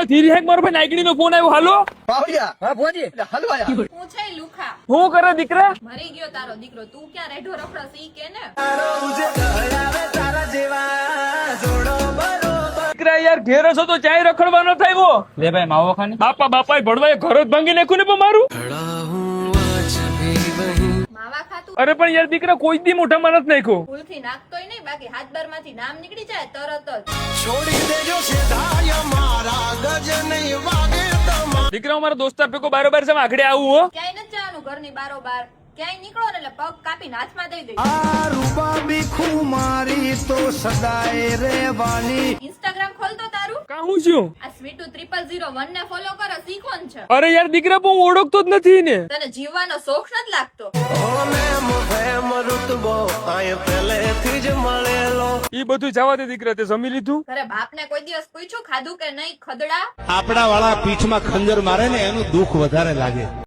ધીરે હેક મારો ભાઈ નાયકડી નો ફોન આવ્યો. હાલો હા ભોજી હલવા યાર. હું છે લુખા શું કરે દીકરા? મરી ગયો તારો દીકરો. તું ક્યાં રેઢો રખડો સી કે ને દીકરા યાર ઘેર છો તો ચાય રખડવાનો થયો. લે ભાઈ માવો ખાને. બાપા બાપા ભડવાએ ઘર જ ભાંગી નાખ્યું ને પણ મારું. માવા ખાતું અરે પણ યાર દીકરા કોઈ દી મોઢામાં નથી નાખ્યો. ભૂલથી નાખતોય નહીં, બાકી હાથ બાર માંથી નામ નીકળી જાય તરત જ. દીકરા હું મારા દોસ્તાર ભેગો બારોબાર છે આગળ આવું હો. ક્યાંય નથી જવાનું ઘરની બારોબાર. ક્યાંય નીકળો ને એટલે પગ કાપીને હાથમાં દઈ દે. ઇન્સ્ટાગ્રામ ખોલતો તારું. કા હું છું? આ સ્વીટુ 0001 ને ફોલો કરો. સી કોણ છે? અરે યાર દીકરા પણ હું ઓળખતો જ નથી ને. તને જીવવાનો શોખ નથી લાગતો? ઈ બધું જવા દે દીકરા. તે જમી લીધું? ઘરે બાપને કોઈ દિવસ પૂછ્યું ખાધું કે નહીં? ખદડા આપડા વાળા પીઠમાં ખંજર મારે ને એનું દુઃખ વધારે લાગે.